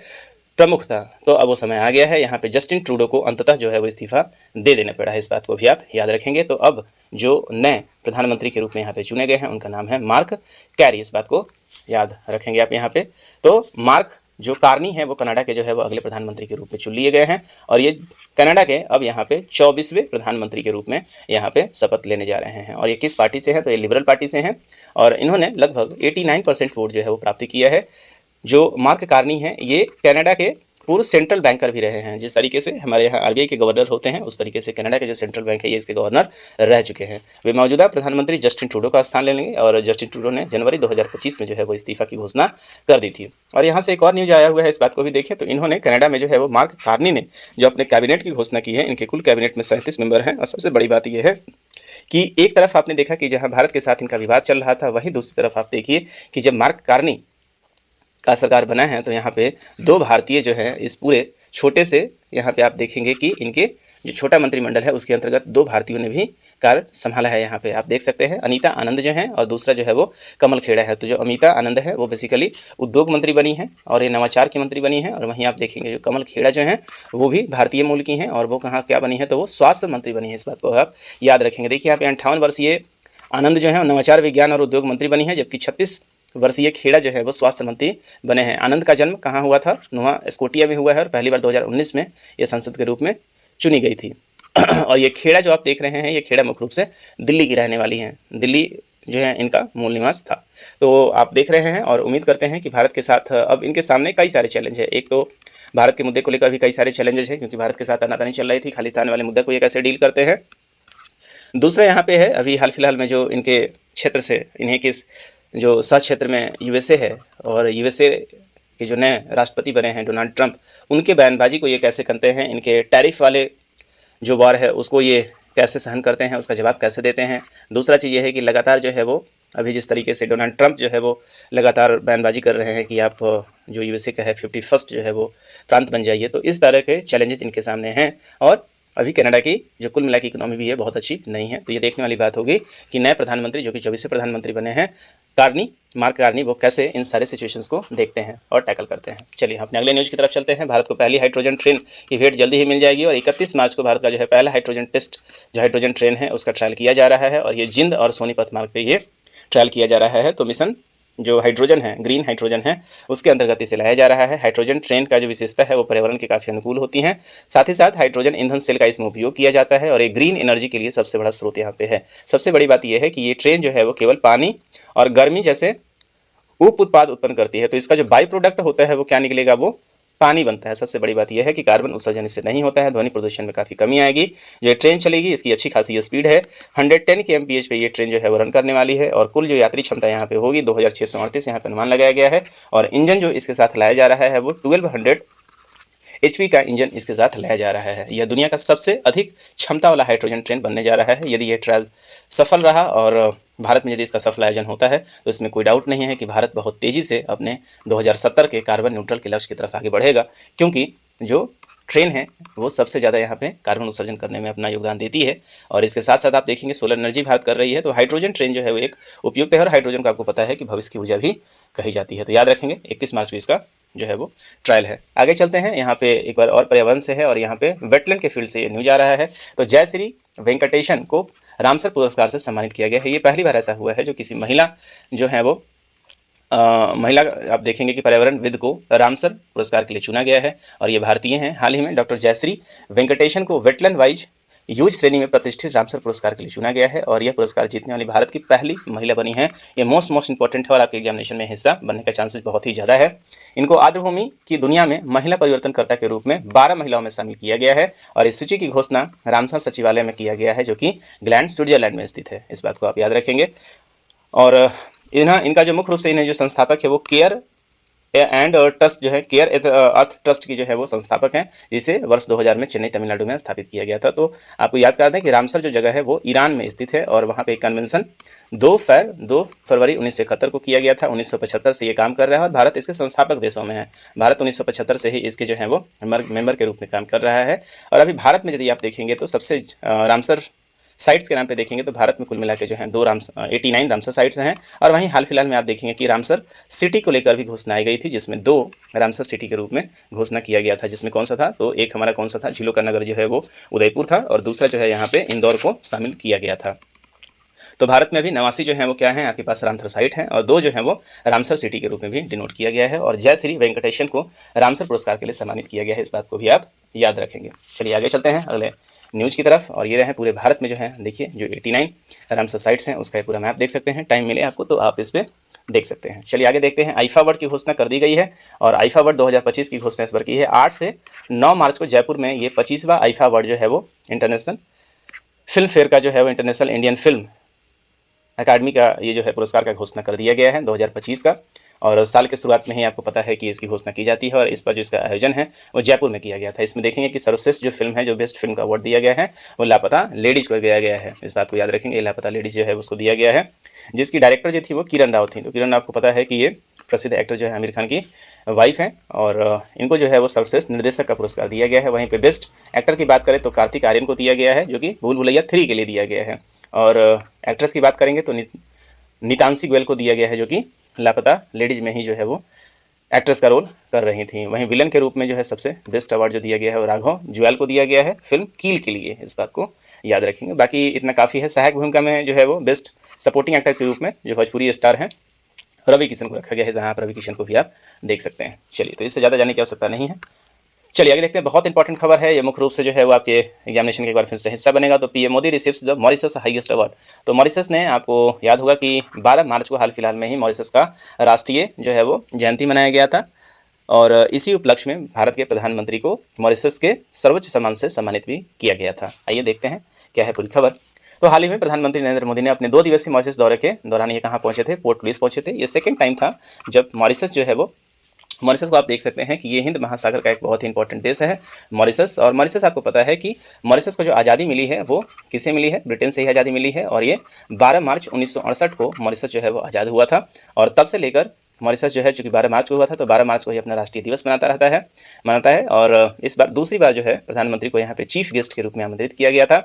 प्रमुख था। तो अब वो समय आ गया है, यहाँ पे जस्टिन ट्रूडो को अंततः जो है वो इस्तीफा दे देना पड़ा है। इस बात को भी आप याद रखेंगे। तो अब जो नए प्रधानमंत्री के रूप में यहाँ पे चुने गए हैं उनका नाम है मार्क कैरी। इस बात को याद रखेंगे आप यहाँ पे। तो मार्क जो कार्नी है वो कनाडा के जो है वो अगले प्रधानमंत्री के रूप में चुन लिए गए हैं और ये कनाडा के अब यहाँ पे 24वें प्रधानमंत्री के रूप में यहाँ पे शपथ लेने जा रहे हैं। और ये किस पार्टी से हैं, तो ये लिबरल पार्टी से हैं और इन्होंने लगभग 89% वोट जो है वो प्राप्ति किया है। जो मार्क कार्नी है ये कनाडा के पूर्व सेंट्रल बैंकर भी रहे हैं। जिस तरीके से हमारे यहाँ आरबीआई के गवर्नर होते हैं उस तरीके से कनाडा के जो सेंट्रल बैंक है ये इसके गवर्नर रह चुके हैं। वे मौजूदा प्रधानमंत्री जस्टिन ट्रूडो का स्थान ले लेंगे और जस्टिन ट्रूडो ने जनवरी 2025 में जो है वो इस्तीफा की घोषणा कर दी थी। और यहाँ से एक और न्यूज आया हुआ है, इस बात को भी देखें। तो इन्होंने कनाडा में जो है वो मार्क कार्नी ने जो अपने कैबिनेट की घोषणा की है, इनके कुल कैबिनेट में 37 मेंबर हैं। और सबसे बड़ी बात यह है कि एक तरफ आपने देखा कि जहाँ भारत के साथ इनका विवाद चल रहा था, वहीं दूसरी तरफ आप देखिए कि जब मार्क कार्नी का सरकार बना है तो यहाँ पे 2 भारतीय जो हैं इस पूरे छोटे से, यहाँ पे आप देखेंगे कि इनके जो छोटा मंत्रिमंडल है उसके अंतर्गत 2 भारतीयों ने भी कार्य संभाला है। यहाँ पे आप देख सकते हैं अनीता आनंद जो हैं और दूसरा जो है वो कमल खेड़ा है। तो जो अनीता आनंद है वो बेसिकली उद्योग मंत्री बनी है और ये नवाचार की मंत्री बनी है और वहीं आप देखेंगे जो कमल खेड़ा जो हैं वो भी भारतीय मूल की हैं और वो कहाँ क्या बनी है, तो वो स्वास्थ्य मंत्री बनी है। इस बात को आप याद रखेंगे। देखिए यहाँ पे 58 वर्षीय आनंद जो है नवाचार विज्ञान और उद्योग मंत्री बनी है, जबकि 36 वर्षीय खेड़ा जो है वो स्वास्थ्य मंत्री बने हैं। आनंद का जन्म कहाँ हुआ था, नोवा स्कोटिया में हुआ है और पहली बार 2019 में ये संसद के रूप में चुनी गई थी। और ये खेड़ा जो आप देख रहे हैं, ये खेड़ा मुख्य रूप से दिल्ली की रहने वाली हैं। दिल्ली जो है इनका मूल निवास था। तो आप देख रहे हैं और उम्मीद करते हैं कि भारत के साथ अब इनके सामने कई सारे चैलेंज है। एक तो भारत के मुद्दे को लेकर भी कई सारे चैलेंजेस हैं, क्योंकि भारत के साथ आनाकानी चल रही थी, खालिस्तान वाले मुद्दे को ये कैसे डील करते हैं। दूसरा यहाँ पे है अभी हाल फिलहाल में जो इनके क्षेत्र से, इन्हें किस जो सह क्षेत्र में यूएसए है और यूएसए के जो नए राष्ट्रपति बने हैं डोनाल्ड ट्रंप, उनके बयानबाजी को ये कैसे करते हैं, इनके टैरिफ वाले जो वार है उसको ये कैसे सहन करते हैं, उसका जवाब कैसे देते हैं। दूसरा चीज़ ये है कि लगातार जो है वो अभी जिस तरीके से डोनाल्ड ट्रंप जो है वो लगातार बयानबाजी कर रहे हैं कि आप जो यूएसए का है 51st जो है वो प्रांत बन जाइए। तो इस तरह के चैलेंजेस इनके सामने हैं और अभी कनाडा की जो कुल मिला की इकोनॉमी भी है बहुत अच्छी नहीं है। तो ये देखने वाली बात होगी कि नए प्रधानमंत्री जो कि 24वें प्रधानमंत्री बने हैं मार्क कार्नी, वो कैसे इन सारे सिचुएशंस को देखते हैं और टैकल करते हैं। चलिए अपने अगले न्यूज़ की तरफ चलते हैं। भारत को पहली हाइड्रोजन ट्रेन की भेंट जल्दी ही मिल जाएगी और 31 मार्च को भारत का जो है पहला हाइड्रोजन टेस्ट जो हाइड्रोजन ट्रेन है उसका ट्रायल किया जा रहा है और ये जिंद और सोनीपत मार्ग पर ये ट्रायल किया जा रहा है। तो मिशन जो हाइड्रोजन है, ग्रीन हाइड्रोजन है, उसके अंतर्गत इसे लाया जा रहा है। हाइड्रोजन ट्रेन का जो विशेषता है वो पर्यावरण के काफ़ी अनुकूल होती हैं। साथ ही साथ हाइड्रोजन ईंधन सेल का इसमें उपयोग किया जाता है और एक ग्रीन एनर्जी के लिए सबसे बड़ा स्रोत यहाँ पे है। सबसे बड़ी बात यह है कि ये ट्रेन जो है वो केवल पानी और गर्मी जैसे उप उत्पाद उत्पन्न करती है। तो इसका जो बाई प्रोडक्ट होता है वो क्या निकलेगा, वो पानी बनता है। सबसे बड़ी बात यह है कि कार्बन उत्सर्जन इससे नहीं होता है, ध्वनि प्रदूषण में काफ़ी कमी आएगी। जो ट्रेन चलेगी इसकी अच्छी खासी स्पीड है, 110 kmph पे ये ट्रेन जो है वो रन करने वाली है और कुल जो यात्री क्षमता यहाँ पे होगी 2638 यहाँ पे अनुमान लगाया गया है। और इंजन जो इसके साथ लाया जा रहा है वो 1200 HP का इंजन इसके साथ लाया जा रहा है। यह दुनिया का सबसे अधिक क्षमता वाला हाइड्रोजन ट्रेन बनने जा रहा है। यदि यह ट्रायल सफल रहा और भारत में यदि इसका सफल आयोजन होता है तो इसमें कोई डाउट नहीं है कि भारत बहुत तेज़ी से अपने 2070 के कार्बन न्यूट्रल के लक्ष्य की तरफ आगे बढ़ेगा, क्योंकि जो ट्रेन है वो सबसे ज़्यादा यहाँ पे कार्बन उत्सर्जन करने में अपना योगदान देती है। और इसके साथ साथ आप देखेंगे सोलर एनर्जी भारत कर रही है। तो हाइड्रोजन ट्रेन जो है वो एक उपयुक्त है और हाइड्रोजन का आपको पता है कि भविष्य की ऊर्जा भी कही जाती है। तो याद रखेंगे 31 मार्च को इसका जो है वो ट्रायल है। आगे चलते हैं, यहाँ पे एक बार और पर्यावरण से है और यहाँ पे वेटलैंड के फील्ड से ये न्यूज आ रहा है। तो जयश्री वेंकटेशन को रामसर पुरस्कार से सम्मानित किया गया है। ये पहली बार ऐसा हुआ है जो किसी महिला जो है वो महिला, आप देखेंगे कि पर्यावरणविद को रामसर पुरस्कार के लिए चुना गया है और ये भारतीय हैं। हाल ही में डॉक्टर जयश्री वेंकटेशन को वेटलैंड वाइज यूज श्रेणी में प्रतिष्ठित रामसर पुरस्कार के लिए चुना गया है और यह पुरस्कार जीतने वाली भारत की पहली महिला बनी है। ये मोस्ट इंपॉर्टेंट है और आपके एग्जामिनेशन में हिस्सा बनने का चांसेस बहुत ही ज़्यादा है। इनको आर्द्रभूमि की दुनिया में महिला परिवर्तनकर्ता के रूप में 12 महिलाओं में शामिल किया गया है और इस सूची की घोषणा रामसर सचिवालय में किया गया है जो कि ग्लैंड स्विट्जरलैंड में स्थित है। इस बात को आप याद रखेंगे। और इनका जो मुख्य रूप से इन्हें जो संस्थापक है वो केयर एंड ट्रस्ट जो है, केयर अर्थ ट्रस्ट की जो है वो संस्थापक हैं, जिसे वर्ष 2000 में चेन्नई तमिलनाडु में स्थापित किया गया था। तो आपको याद कर दें कि रामसर जो जगह है वो ईरान में स्थित है और वहाँ पे एक कन्वेंशन 2 फरवरी 1971 को किया गया था। 1975 से ये काम कर रहा है और भारत इसके संस्थापक देशों में है। भारत 1975 से ही इसके जो है वो मेंबर के रूप में काम कर रहा है। और अभी भारत में यदि आप देखेंगे तो सबसे रामसर साइट्स के नाम पे देखेंगे तो भारत में कुल मिला के जो है 89 रामसर साइट्स हैं। और वहीं हाल फिलहाल में आप देखेंगे कि रामसर सिटी को लेकर भी घोषणा आई गई थी, जिसमें 2 रामसर सिटी के रूप में घोषणा किया गया था। जिसमें कौन सा था, तो एक हमारा कौन सा था, झीलों का नगर जो है वो उदयपुर था और दूसरा जो है यहाँ पे इंदौर को शामिल किया गया था। तो भारत में अभी 89 जो है वो क्या है आपके पास रामसर साइट है और 2 जो है वो रामसर सिटी के रूप में भी डिनोट किया गया है। और जयश्री वेंकटेशन को रामसर पुरस्कार के लिए सम्मानित किया गया है। इस बात को भी आप याद रखेंगे। चलिए आगे चलते हैं अगले न्यूज़ की तरफ। और ये रहे पूरे भारत में जो है देखिए जो 89 रामसर साइट्स हैं उसका पूरा मैप देख सकते हैं। टाइम मिले आपको तो आप इस पर देख सकते हैं। चलिए आगे देखते हैं। आईफा अवार्ड की घोषणा कर दी गई है और आईफा अवार्ड 2025 की घोषणा इस बार की है। 8 से 9 मार्च को जयपुर में ये 25वां आईफा अवार्ड जो है वो इंटरनेशनल फिल्म फेयर का जो है वो इंटरनेशनल इंडियन फिल्म अकादमी का ये जो है पुरस्कार का घोषणा कर दिया गया है 2025 का। और साल के शुरुआत में ही आपको पता है कि इसकी घोषणा की जाती है और इस पर जो इसका आयोजन है वो जयपुर में किया गया था। इसमें देखेंगे कि सर्वश्रेष्ठ जो फिल्म है, जो बेस्ट फिल्म का अवार्ड दिया गया है वो लापता लेडीज को दिया गया है। इस बात को याद रखेंगे, लापता लेडीज जो है उसको दिया गया है, जिसकी डायरेक्टर जो थी वो किरण राव थी। तो किरण राव को पता है कि ये प्रसिद्ध एक्टर जो है आमिर खान की वाइफ हैं और इनको जो है वो सर्वश्रेष्ठ निर्देशक का पुरस्कार दिया गया है। वहीं पे बेस्ट एक्टर की बात करें तो कार्तिक आर्यन को दिया गया है, जो कि भूल भुलैया 3 के लिए दिया गया है। और एक्ट्रेस की बात करेंगे तो नीतांशी गोयल को दिया गया है, जो कि लापता लेडीज में ही जो है वो एक्ट्रेस का रोल कर रही थी। वहीं विलन के रूप में जो है सबसे बेस्ट अवार्ड जो दिया गया है वो राघव जुएल को दिया गया है फिल्म कील के लिए। इस बात को याद रखेंगे। बाकी इतना काफ़ी है। सहायक भूमिका में जो है वो बेस्ट सपोर्टिंग एक्टर के रूप में जो भोजपुरी स्टार हैं रवि किशन को रखा गया है, जहाँ आप रवि किशन को भी आप देख सकते हैं। चलिए, तो इससे ज़्यादा जाने की आवश्यकता नहीं है। चलिए आगे देखते हैं। बहुत इंपॉर्टेंट खबर है ये, मुख्य रूप से जो है वो आपके एग्जामिनेशन के एक बार फिर से हिस्सा बनेगा। तो PM Modi receives the Mauritius highest award. तो मॉरिशस ने, आपको याद होगा कि 12 मार्च को हाल फिलहाल में ही मॉरिशस का राष्ट्रीय जो है वो जयंती मनाया गया था और इसी उपलक्ष्य में भारत के प्रधानमंत्री को मॉरिशस के सर्वोच्च सम्मान से सम्मानित भी किया गया था। आइए देखते हैं क्या है पूरी खबर। तो हाल ही में प्रधानमंत्री नरेंद्र मोदी ने अपने 2 दिवसीय मॉरिशस दौरे के दौरान ये कहाँ पहुंचे थे, पोर्ट लुइस पहुंचे थे। ये सेकंड टाइम था जब मॉरिशस जो है वो, मॉरिशस को आप देख सकते हैं कि ये हिंद महासागर का एक बहुत ही इंपॉर्टेंट देश है मॉरिशस। और मॉरिशस आपको पता है कि मॉरिशस को जो आज़ादी मिली है वो किसे मिली है, ब्रिटेन से ही आज़ादी मिली है। और ये 12 मार्च 1968 को मॉरिशस जो है वो आज़ाद हुआ था और तब से लेकर मॉरिशस जो है, चूँकि 12 मार्च को हुआ था तो 12 मार्च को ही अपना राष्ट्रीय दिवस मनाता है। और इस बार दूसरी बार जो है प्रधानमंत्री को यहाँ पे चीफ गेस्ट के रूप में आमंत्रित किया गया था।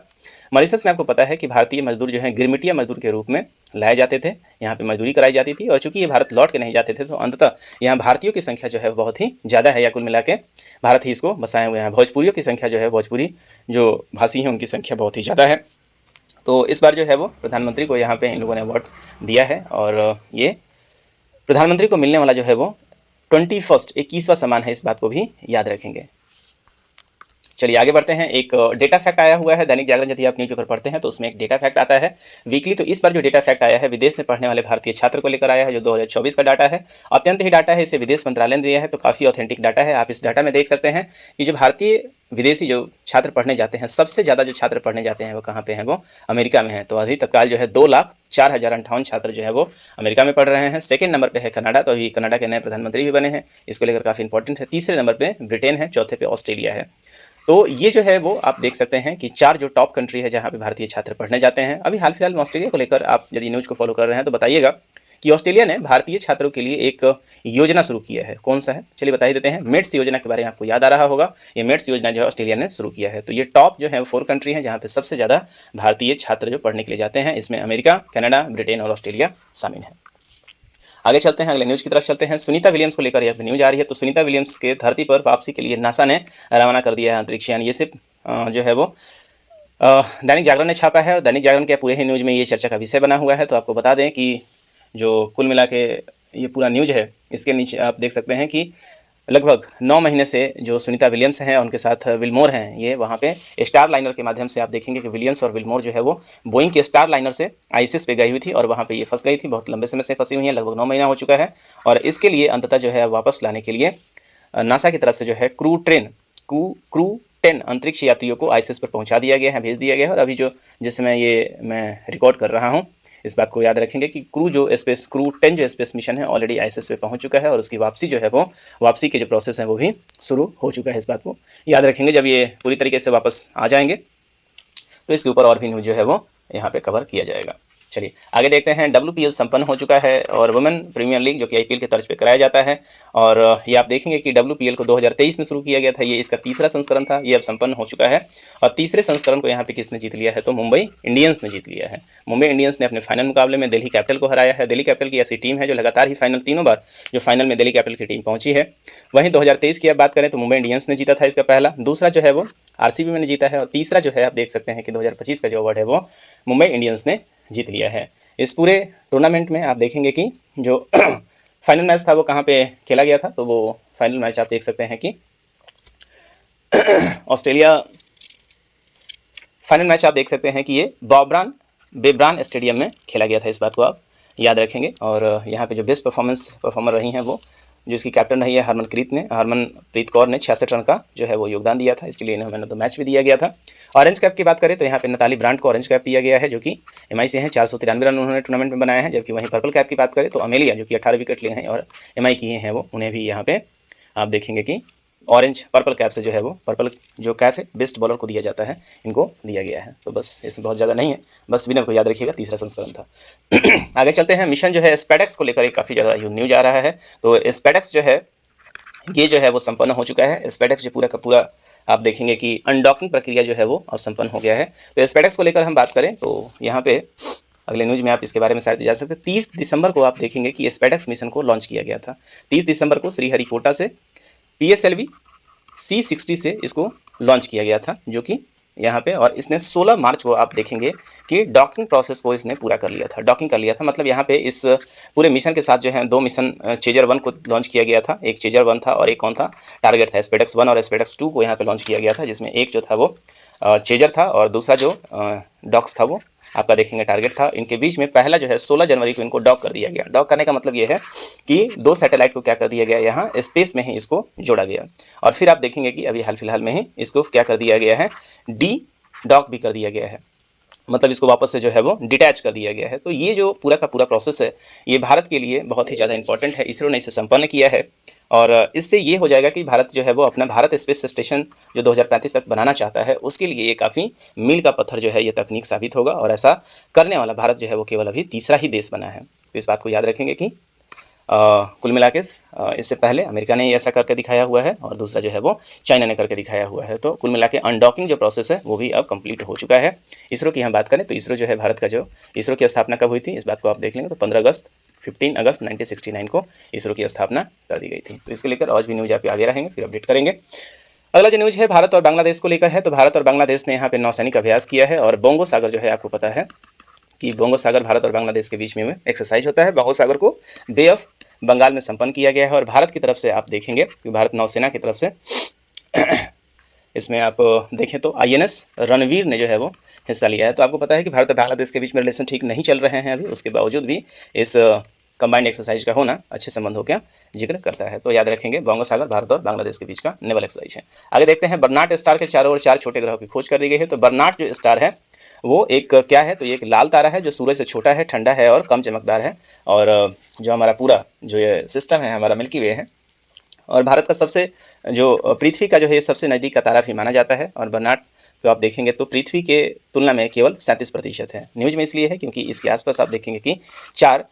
मॉरिशस में आपको पता है कि भारतीय मजदूर जो हैं गिरमिटिया मजदूर के रूप में लाए जाते थे, यहाँ पे मजदूरी कराई जाती थी। और चूंकि ये भारत लौट के नहीं जाते थे तो अंततः यहाँ भारतीयों की संख्या जो है बहुत ही ज़्यादा है, या कुल मिला के भारत ही इसको बसाए हुए हैं। भोजपुरियों की संख्या जो है, भोजपुरी जो भाषी हैं उनकी संख्या बहुत ही ज़्यादा है। तो इस बार जो है वो प्रधानमंत्री को यहाँ पे इन लोगों ने अवार्ड दिया है और ये प्रधानमंत्री को मिलने वाला जो है वो 21वां सम्मान है। इस बात को भी याद रखेंगे। चलिए आगे बढ़ते हैं। एक डेटा फैक्ट आया हुआ है दैनिक जागरण, यदि आप न्यूज़पेपर पढ़ते हैं तो उसमें एक डेटा फैक्ट आता है वीकली। तो इस बार जो डेटा फैक्ट आया है विदेश में पढ़ने वाले भारतीय छात्र को लेकर आया है, जो 2024 का डाटा है। अत्यंत ही डाटा है, इसे विदेश मंत्रालय ने दिया है तो काफ़ी ऑथेंटिक डाटा है। आप इस डाटा में देख सकते हैं कि जो भारतीय विदेशी जो छात्र पढ़ने जाते हैं, सबसे ज़्यादा जो छात्र पढ़ने जाते हैं वो कहाँ पे हैं, वो अमेरिका में है। तो अभी तत्काल जो है 2,04,058 छात्र जो है वो अमेरिका में पढ़ रहे हैं। सेकंड नंबर पे है कनाडा, तो अभी कनाडा के नए प्रधानमंत्री भी बने हैं, इसको लेकर काफ़ी इंपॉर्टेंट है। तीसरे नंबर पे ब्रिटेन है, चौथे पे ऑस्ट्रेलिया है। तो ये जो है वो आप देख सकते हैं कि 4 जो टॉप कंट्री है जहाँ पे भारतीय छात्र पढ़ने जाते हैं। अभी हाल फिलहाल में ऑस्ट्रेलिया को लेकर आप यदि न्यूज़ को फॉलो कर रहे हैं तो बताइएगा कि ऑस्ट्रेलिया ने भारतीय छात्रों के लिए एक योजना शुरू किया है। कौन सा है, चलिए बता ही देते हैं। मेट्स योजना के बारे में आपको याद आ रहा होगा। ये मेट्स योजना जो है ऑस्ट्रेलिया ने शुरू किया है। तो ये टॉप जो है वो 4 कंट्री हैं जहाँ पे सबसे ज़्यादा भारतीय छात्र जो पढ़ने के लिए जाते हैं। इसमें अमेरिका, कनाडा, ब्रिटेन और ऑस्ट्रेलिया शामिल है। आगे चलते हैं, अगले न्यूज़ की तरफ चलते हैं। सुनीता विलियम्स को लेकर यह न्यूज़ आ रही है। तो सुनीता विलियम्स के धरती पर वापसी के लिए नासा ने रवाना कर दिया है अंतरिक्ष यान। ये सिर्फ जो है वो दैनिक जागरण ने छापा है और दैनिक जागरण के पूरे ही न्यूज़ में ये चर्चा का विषय बना हुआ है। तो आपको बता दें कि जो कुल मिला के ये पूरा न्यूज़ है, इसके नीचे आप देख सकते हैं कि लगभग 9 महीने से जो सुनीता विलियम्स हैं, उनके साथ विलमोर हैं, ये वहाँ पे स्टार लाइनर के माध्यम से आप देखेंगे कि विलियम्स और विलमोर जो है वो बोइंग के स्टार लाइनर से आईएसएस पे गई हुई थी और वहाँ पे ये फंस गई थी। बहुत लंबे समय से फंसी हुई हैं, लगभग 9 महीना हो चुका है। और इसके लिए अंततः जो है वापस लाने के लिए नासा की तरफ से जो है क्रू 10 अंतरिक्ष यात्रियों को आईएसएस पर पहुंचा दिया गया है, भेज दिया गया है। और अभी जो जिस समय ये मैं रिकॉर्ड कर रहा हूं, इस बात को याद रखेंगे कि क्रू 10 जो स्पेस मिशन है ऑलरेडी आईएसएस पे पहुंच चुका है और उसकी वापसी जो है वो वापसी के जो प्रोसेस है वो भी शुरू हो चुका है। इस बात को याद रखेंगे। जब ये पूरी तरीके से वापस आ जाएंगे तो इसके ऊपर और भी न्यूज़ जो है वो यहाँ पे कवर किया जाएगा। चलिए आगे देखते हैं। WPL संपन्न हो चुका है और वुमेन प्रीमियर लीग जो कि IPL के तर्ज पे कराया जाता है। और ये आप देखेंगे कि WPL को 2023 में शुरू किया गया था। ये इसका तीसरा संस्करण था, ये अब संपन्न हो चुका है। और तीसरे संस्करण को यहाँ पे किसने जीत लिया है? तो मुंबई इंडियंस ने जीत लिया है। मुंबई इंडियंस ने अपने फाइनल मुकाबले में दिल्ली कैपिटल को हराया है। दिल्ली कैपिटल की ऐसी टीम है जो लगातार ही फाइनल तीनों बार जो फाइनल में दिल्ली कैपिटल की टीम पहुंची है। वहीं 2023 की आप बात करें तो मुंबई इंडियंस ने जीता था इसका पहला, दूसरा जो है वो RCB में ने जीता है और तीसरा जो है आप देख सकते हैं कि 2025 का जो अवार्ड है वो मुंबई इंडियंस ने जीत लिया है। इस पूरे टूर्नामेंट में आप देखेंगे कि जो फाइनल मैच था वो कहाँ पे खेला गया था, तो वो फाइनल मैच आप देख सकते हैं कि ऑस्ट्रेलिया फाइनल मैच आप देख सकते हैं कि ये बेब्रान स्टेडियम में खेला गया था। इस बात को आप याद रखेंगे। और यहाँ पे जो बेस्ट परफॉर्मर रही हैं वो जिसकी कैप्टन रही है हरमनप्रीत कौर ने 66 रन का जो है वो योगदान दिया था। इसके लिए इन्हें मैन ऑफ द मैच भी दिया गया था। ऑरेंज कैप की बात करें तो यहाँ पे नताली ब्रांड को ऑरेंज कैप दिया गया है जो कि MI से हैं। 493 रन उन्होंने टूर्नामेंट में बनाए हैं। जबकि वहीं पर्पल कैप की बात करें तो अमेलिया जो कि 18 विकेट लिए हैं और MI की हैं वो, उन्हें भी यहाँ पे आप देखेंगे कि पर्पल कैप से जो है वो पर्पल जो कैप है बेस्ट बॉलर को दिया जाता है, इनको दिया गया है। तो बस इसमें बहुत ज़्यादा नहीं है, बस विनर को याद रखिएगा, तीसरा संस्करण था। आगे चलते हैं। मिशन जो है स्पेडेक्स को लेकर काफ़ी ज़्यादा न्यूज आ रहा है। तो स्पेडेक्स जो है ये जो है वो संपन्न हो चुका है। स्पेडेक्स जो पूरा का पूरा आप देखेंगे कि अनडॉकिंग प्रक्रिया जो है वो अब संपन्न हो गया है। तो स्पेडेक्स को लेकर हम बात करें तो यहाँ पे अगले न्यूज़ में आप इसके बारे में शायद जा सकते हैं। 30 दिसंबर को आप देखेंगे कि स्पेडेक्स मिशन को लॉन्च किया गया था। 30 दिसंबर को श्रीहरिकोटा से PSLV C60 से इसको लॉन्च किया गया था जो कि यहाँ पे, और इसने 16 मार्च को आप देखेंगे कि डॉकिंग प्रोसेस को इसने पूरा कर लिया था, डॉकिंग कर लिया था। मतलब यहाँ पे इस पूरे मिशन के साथ जो है 2 मिशन चेजर 1 को लॉन्च किया गया था। एक चेजर 1 था और एक कौन था, टारगेट था। स्पेडेक्स 1 और स्पेडेक्स 2 को यहाँ पे लॉन्च किया गया था, जिसमें एक जो था वो चेजर था और दूसरा जो डॉक्स था वो आपका देखेंगे टारगेट था। इनके बीच में पहला जो है 16 जनवरी को इनको डॉक कर दिया गया। डॉक करने का मतलब ये है कि 2 सैटेलाइट को क्या कर दिया गया, यहाँ स्पेस में ही इसको जोड़ा गया। और फिर आप देखेंगे कि अभी हाल फिलहाल में ही इसको क्या कर दिया गया है, डॉक भी कर दिया गया है, मतलब इसको वापस से जो है वो डिटैच कर दिया गया है। तो ये जो पूरा का पूरा प्रोसेस है ये भारत के लिए बहुत ही ज़्यादा इंपॉर्टेंट है। इसरो ने इसे संपन्न किया है और इससे ये हो जाएगा कि भारत जो है वो अपना भारत स्पेस स्टेशन जो 2035 तक बनाना चाहता है उसके लिए ये काफ़ी मील का पत्थर जो है ये तकनीक साबित होगा। और ऐसा करने वाला भारत जो है वो केवल अभी तीसरा ही देश बना है। तो इस बात को याद रखेंगे कि कुल मिला के इससे पहले अमेरिका ने ऐसा करके दिखाया हुआ है और दूसरा जो है वो चाइना ने करके दिखाया हुआ है। तो कुल मिला के अनडॉकिंग जो प्रोसेस है वो भी अब कंप्लीट हो चुका है। इसरो की हम बात करें तो इसरो जो है भारत का जो इसरो की स्थापना कब हुई थी इस बात को आप देख लेंगे तो 15 अगस्त 1969 को इसरो की स्थापना कर दी गई थी। तो इसको लेकर आज भी न्यूज़ आप आगे रहेंगे, फिर अपडेट करेंगे। अगला जो न्यूज़ है भारत और बांग्लादेश को लेकर है। तो भारत और बांग्लादेश ने यहाँ पे नौसैनिक अभ्यास किया है और बोंगो सागर जो है आपको पता है कि बोंगो सागर भारत और बांग्लादेश के बीच में एक्सरसाइज होता है। बोंगो सागर को बे ऑफ बंगाल में संपन्न किया गया है और भारत की तरफ से आप देखेंगे कि भारत नौसेना की तरफ से इसमें आप देखें तो INS रणवीर ने जो है वो हिस्सा लिया है। तो आपको पता है कि भारत और बांग्लादेश के बीच में रिलेशन ठीक नहीं चल रहे हैं अभी, उसके बावजूद भी इस कंबाइंड एक्सरसाइज का होना अच्छे संबंधों का जिक्र करता है। तो याद रखेंगे बोंगो सागर भारत और बांग्लादेश के बीच का नेवल एक्सरसाइज है। आगे देखते हैं। बर्नार्ड स्टार के चारों ओर 4 छोटे ग्रहों की खोज कर दी गई है। तो बर्नार्ड जो स्टार है वो एक क्या है, तो ये एक लाल तारा है जो सूरज से छोटा है, ठंडा है और कम चमकदार है। और जो हमारा पूरा जो ये सिस्टम है हमारा मिल्की वे है और भारत का सबसे जो पृथ्वी का जो है सबसे नज़दीक का तारा भी माना जाता है। और बर्नार्ड को आप देखेंगे तो पृथ्वी के तुलना में केवल 37% है। न्यूज़ में इसलिए है क्योंकि इसके आसपास आप देखेंगे कि 4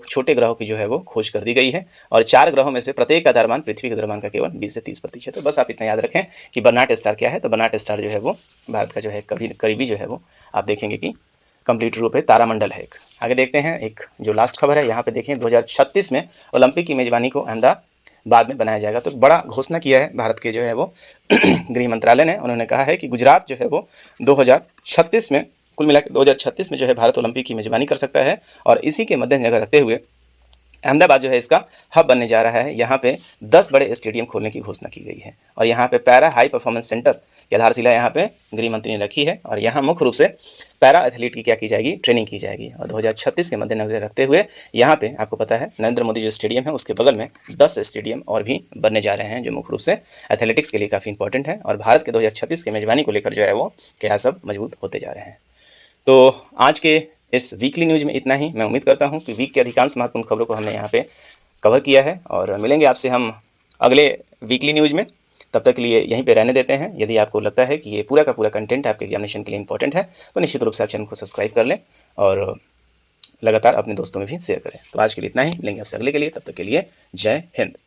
छोटे ग्रहों की जो है वो खोज कर दी गई है और 4 ग्रहों में से प्रत्येक का द्रव्यमान पृथ्वी के द्रव्यमान का केवल 20 से 30% है। तो बस आप इतना याद रखें कि बर्नार्ड स्टार क्या है। तो बर्नार्ड स्टार जो है वो भारत का जो है करीबी जो है वो आप देखेंगे कि कंप्लीट रूप है तारामंडल है। आगे देखते हैं एक जो लास्ट खबर है यहाँ पे देखें 2036 में ओलंपिक की मेज़बानी को बाद में बनाया जाएगा। तो बड़ा घोषणा किया है भारत के जो है वो गृह मंत्रालय ने। उन्होंने कहा है कि गुजरात जो है वो 2036 में, कुल मिला के 2036 में जो है भारत ओलंपिक की मेज़बानी कर सकता है। और इसी के मद्देनज़र रखते हुए अहमदाबाद जो है इसका हब बनने जा रहा है। यहाँ पे 10 बड़े स्टेडियम खोलने की घोषणा की गई है और यहाँ पे पैरा हाई परफॉर्मेंस सेंटर की आधारशिला यहाँ पे गृह मंत्री ने रखी है। और यहाँ मुख्य रूप से पैरा एथलीट की क्या की जाएगी, ट्रेनिंग की जाएगी। और 2036 के मद्देनजर रखते हुए यहाँ पे आपको पता है नरेंद्र मोदी जो स्टेडियम है उसके बगल में 10 स्टेडियम और भी बनने जा रहे हैं, जो मुख्य रूप से एथलेटिक्स के लिए काफ़ी इंपॉर्टेंट है। और भारत के 2036 के मेज़बानी को लेकर जो है वो क्या सब मजबूत होते जा रहे हैं। तो आज के इस वीकली न्यूज़ में इतना ही। मैं उम्मीद करता हूं कि वीक के अधिकांश महत्वपूर्ण खबरों को हमने यहाँ पे कवर किया है और मिलेंगे आपसे हम अगले वीकली न्यूज़ में। तब तक के लिए यहीं पे रहने देते हैं। यदि आपको लगता है कि ये पूरा का पूरा कंटेंट आपके एग्जामिनेशन के लिए इंपॉर्टेंट है तो निश्चित रूप से आप चैनल को सब्सक्राइब कर लें और लगातार अपने दोस्तों में भी शेयर करें। तो आज के लिए इतना ही, मिलेंगे आपसे अगले के लिए। तब तक के लिए जय हिंद।